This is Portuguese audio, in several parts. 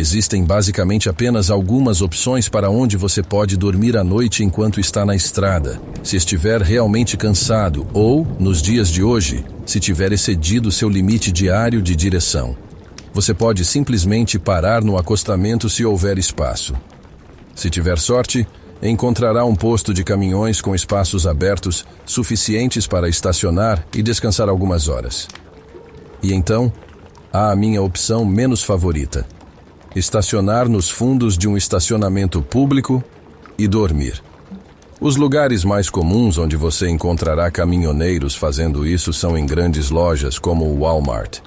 Existem basicamente apenas algumas opções para onde você pode dormir à noite enquanto está na estrada, se estiver realmente cansado ou, nos dias de hoje, se tiver excedido seu limite diário de direção. Você pode simplesmente parar no acostamento se houver espaço. Se tiver sorte, encontrará um posto de caminhões com espaços abertos suficientes para estacionar e descansar algumas horas. E então, há a minha opção menos favorita: estacionar nos fundos de um estacionamento público e dormir. Os lugares mais comuns onde você encontrará caminhoneiros fazendo isso são em grandes lojas como o Walmart.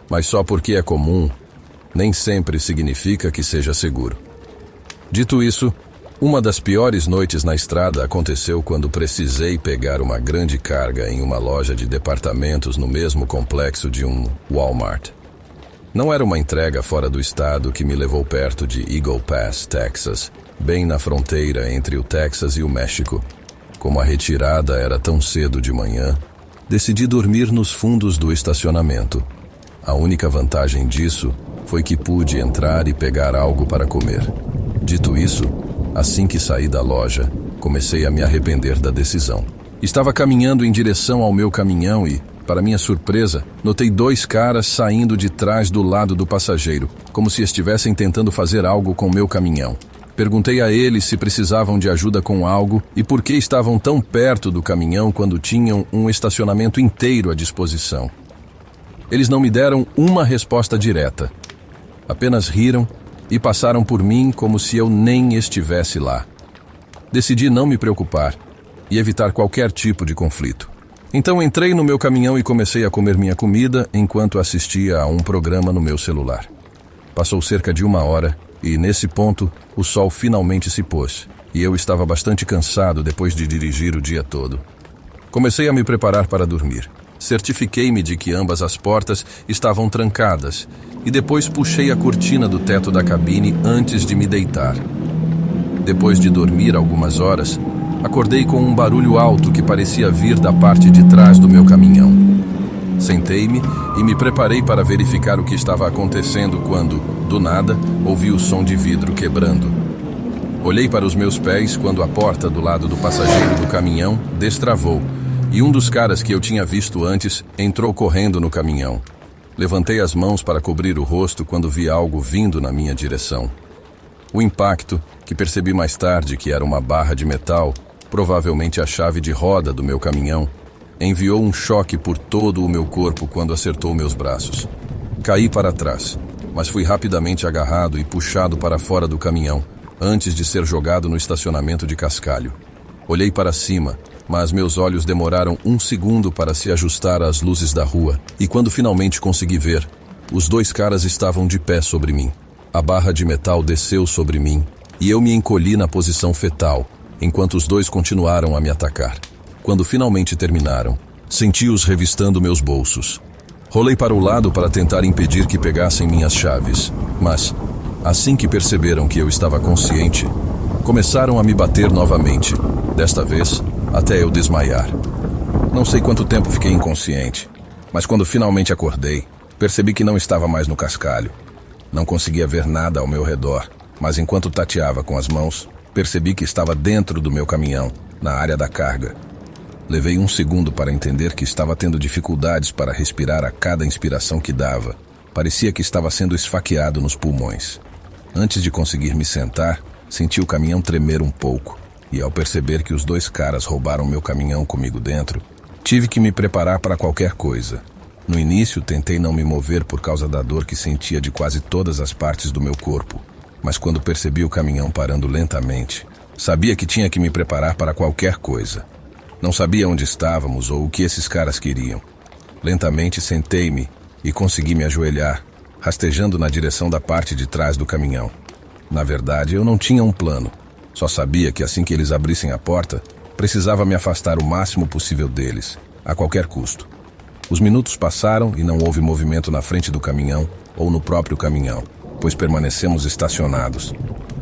Mas só porque é comum, nem sempre significa que seja seguro. Dito isso, uma das piores noites na estrada aconteceu quando precisei pegar uma grande carga em uma loja de departamentos no mesmo complexo de um Walmart. Não era uma entrega fora do estado que me levou perto de Eagle Pass, Texas, bem na fronteira entre o Texas e o México. Como a retirada era tão cedo de manhã, decidi dormir nos fundos do estacionamento. A única vantagem disso foi que pude entrar e pegar algo para comer. Dito isso, assim que saí da loja, comecei a me arrepender da decisão. Estava caminhando em direção ao meu caminhão e, para minha surpresa, notei 2 caras saindo de trás do lado do passageiro, como se estivessem tentando fazer algo com meu caminhão. Perguntei a eles se precisavam de ajuda com algo e por que estavam tão perto do caminhão quando tinham um estacionamento inteiro à disposição. Eles não me deram uma resposta direta. Apenas riram e passaram por mim como se eu nem estivesse lá. Decidi não me preocupar e evitar qualquer tipo de conflito. Então entrei no meu caminhão e comecei a comer minha comida enquanto assistia a um programa no meu celular. Passou cerca de 1 hora e, nesse ponto, o sol finalmente se pôs e eu estava bastante cansado depois de dirigir o dia todo. Comecei a me preparar para dormir. Certifiquei-me de que ambas as portas estavam trancadas e depois puxei a cortina do teto da cabine antes de me deitar. Depois de dormir algumas horas, acordei com um barulho alto que parecia vir da parte de trás do meu caminhão. Sentei-me e me preparei para verificar o que estava acontecendo quando, do nada, ouvi o som de vidro quebrando. Olhei para os meus pés quando a porta do lado do passageiro do caminhão destravou e um dos caras que eu tinha visto antes entrou correndo no caminhão. Levantei as mãos para cobrir o rosto quando vi algo vindo na minha direção. O impacto, que percebi mais tarde que era uma barra de metal, provavelmente a chave de roda do meu caminhão, enviou um choque por todo o meu corpo quando acertou meus braços. Caí para trás, mas fui rapidamente agarrado e puxado para fora do caminhão, antes de ser jogado no estacionamento de cascalho. Olhei para cima, mas meus olhos demoraram 1 segundo para se ajustar às luzes da rua, e quando finalmente consegui ver, os 2 caras estavam de pé sobre mim. A barra de metal desceu sobre mim, e eu me encolhi na posição fetal, enquanto os 2 continuaram a me atacar. Quando finalmente terminaram, senti-os revistando meus bolsos. Rolei para o lado para tentar impedir que pegassem minhas chaves, mas, assim que perceberam que eu estava consciente, começaram a me bater novamente, desta vez até eu desmaiar. Não sei quanto tempo fiquei inconsciente, mas quando finalmente acordei, percebi que não estava mais no cascalho. Não conseguia ver nada ao meu redor, mas enquanto tateava com as mãos, percebi que estava dentro do meu caminhão, na área da carga. Levei 1 segundo para entender que estava tendo dificuldades para respirar a cada inspiração que dava. Parecia que estava sendo esfaqueado nos pulmões. Antes de conseguir me sentar, senti o caminhão tremer um pouco. E ao perceber que os 2 caras roubaram meu caminhão comigo dentro, tive que me preparar para qualquer coisa. No início, tentei não me mover por causa da dor que sentia de quase todas as partes do meu corpo. Mas quando percebi o caminhão parando lentamente, sabia que tinha que me preparar para qualquer coisa. Não sabia onde estávamos ou o que esses caras queriam. Lentamente sentei-me e consegui me ajoelhar, rastejando na direção da parte de trás do caminhão. Na verdade, eu não tinha um plano. Só sabia que assim que eles abrissem a porta, precisava me afastar o máximo possível deles, a qualquer custo. Os minutos passaram e não houve movimento na frente do caminhão ou no próprio caminhão, pois permanecemos estacionados.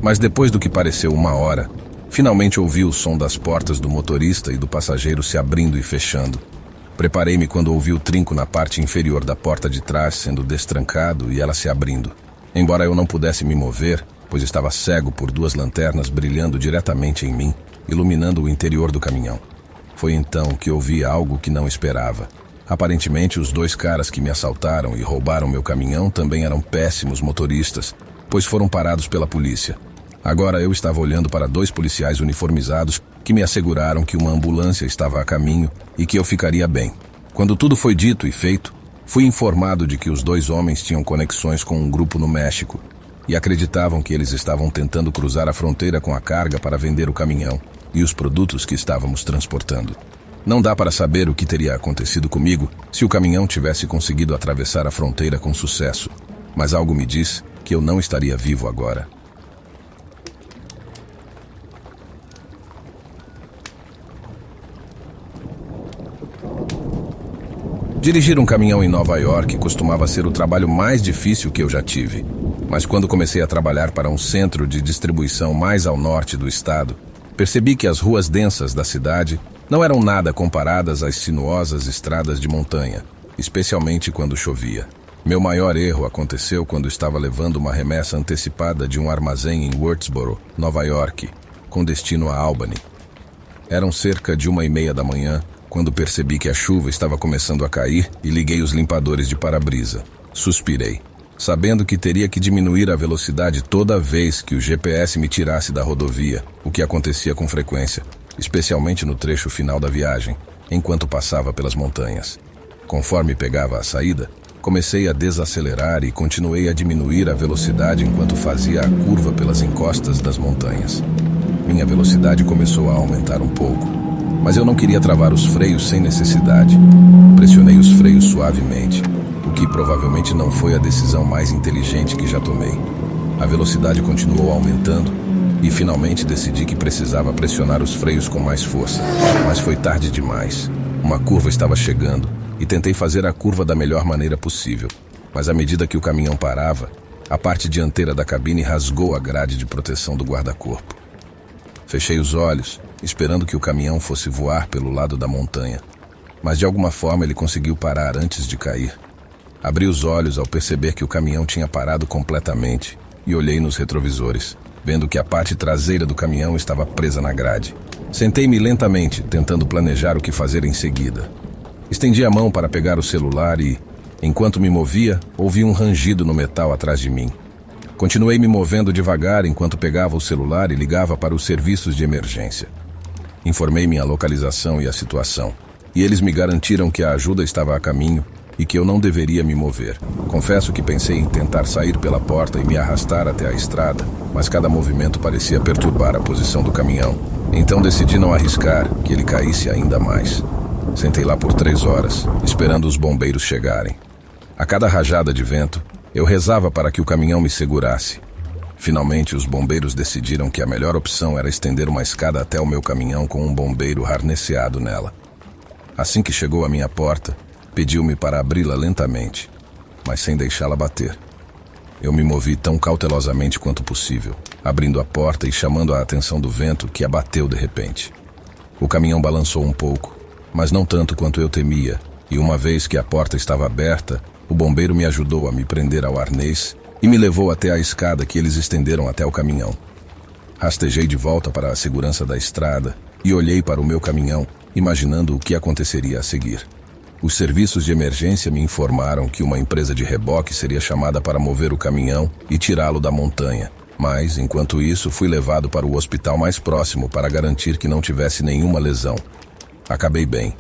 Mas depois do que pareceu 1 hora, finalmente ouvi o som das portas do motorista e do passageiro se abrindo e fechando. Preparei-me quando ouvi o trinco na parte inferior da porta de trás sendo destrancado e ela se abrindo. Embora eu não pudesse me mover, pois estava cego por duas lanternas brilhando diretamente em mim, iluminando o interior do caminhão. Foi então que ouvi algo que não esperava. Aparentemente, os dois caras que me assaltaram e roubaram meu caminhão também eram péssimos motoristas, pois foram parados pela polícia. Agora eu estava olhando para dois policiais uniformizados que me asseguraram que uma ambulância estava a caminho e que eu ficaria bem. Quando tudo foi dito e feito, fui informado de que os dois homens tinham conexões com um grupo no México e acreditavam que eles estavam tentando cruzar a fronteira com a carga para vender o caminhão e os produtos que estávamos transportando. Não dá para saber o que teria acontecido comigo se o caminhão tivesse conseguido atravessar a fronteira com sucesso, mas algo me diz que eu não estaria vivo agora. Dirigir um caminhão em Nova York costumava ser o trabalho mais difícil que eu já tive. Mas quando comecei a trabalhar para um centro de distribuição mais ao norte do estado, percebi que as ruas densas da cidade não eram nada comparadas às sinuosas estradas de montanha, especialmente quando chovia. Meu maior erro aconteceu quando estava levando uma remessa antecipada de um armazém em Wurtsboro, Nova York, com destino a Albany. Eram cerca de 1:30 da manhã, quando percebi que a chuva estava começando a cair e liguei os limpadores de para-brisa. Suspirei, sabendo que teria que diminuir a velocidade toda vez que o GPS me tirasse da rodovia, o que acontecia com frequência, especialmente no trecho final da viagem, enquanto passava pelas montanhas. Conforme pegava a saída, comecei a desacelerar e continuei a diminuir a velocidade enquanto fazia a curva pelas encostas das montanhas. Minha velocidade começou a aumentar um pouco, mas eu não queria travar os freios sem necessidade. Pressionei os freios suavemente, o que provavelmente não foi a decisão mais inteligente que já tomei. A velocidade continuou aumentando e finalmente decidi que precisava pressionar os freios com mais força. Mas foi tarde demais. Uma curva estava chegando e tentei fazer a curva da melhor maneira possível. Mas à medida que o caminhão parava, a parte dianteira da cabine rasgou a grade de proteção do guarda-corpo. Fechei os olhos, esperando que o caminhão fosse voar pelo lado da montanha. Mas de alguma forma ele conseguiu parar antes de cair. Abri os olhos ao perceber que o caminhão tinha parado completamente e olhei nos retrovisores, vendo que a parte traseira do caminhão estava presa na grade. Sentei-me lentamente, tentando planejar o que fazer em seguida. Estendi a mão para pegar o celular e, enquanto me movia, ouvi um rangido no metal atrás de mim. Continuei me movendo devagar enquanto pegava o celular e ligava para os serviços de emergência. Informei minha localização e a situação, e eles me garantiram que a ajuda estava a caminho e que eu não deveria me mover. Confesso que pensei em tentar sair pela porta e me arrastar até a estrada, mas cada movimento parecia perturbar a posição do caminhão. Então decidi não arriscar que ele caísse ainda mais. Sentei lá por 3 horas, esperando os bombeiros chegarem. A cada rajada de vento, eu rezava para que o caminhão me segurasse. Finalmente, os bombeiros decidiram que a melhor opção era estender uma escada até o meu caminhão com um bombeiro harnesseado nela. Assim que chegou à minha porta, pediu-me para abri-la lentamente, mas sem deixá-la bater. Eu me movi tão cautelosamente quanto possível, abrindo a porta e chamando a atenção do vento que abateu de repente. O caminhão balançou um pouco, mas não tanto quanto eu temia, e uma vez que a porta estava aberta, o bombeiro me ajudou a me prender ao arnês e me levou até a escada que eles estenderam até o caminhão. Rastejei de volta para a segurança da estrada e olhei para o meu caminhão, imaginando o que aconteceria a seguir. Os serviços de emergência me informaram que uma empresa de reboque seria chamada para mover o caminhão e tirá-lo da montanha. Mas, enquanto isso, fui levado para o hospital mais próximo para garantir que não tivesse nenhuma lesão. Acabei bem,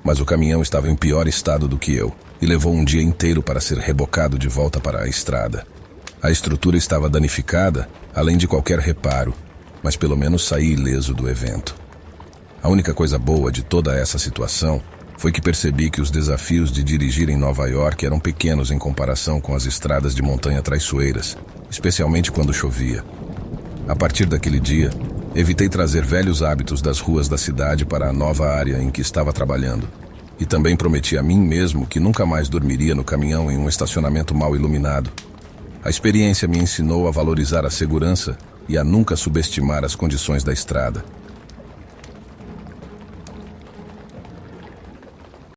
mas o caminhão estava em pior estado do que eu e levou um dia inteiro para ser rebocado de volta para a estrada. A estrutura estava danificada, além de qualquer reparo, mas pelo menos saí ileso do evento. A única coisa boa de toda essa situação foi que percebi que os desafios de dirigir em Nova York eram pequenos em comparação com as estradas de montanha traiçoeiras, especialmente quando chovia. A partir daquele dia, evitei trazer velhos hábitos das ruas da cidade para a nova área em que estava trabalhando. E também prometi a mim mesmo que nunca mais dormiria no caminhão em um estacionamento mal iluminado. A experiência me ensinou a valorizar a segurança e a nunca subestimar as condições da estrada.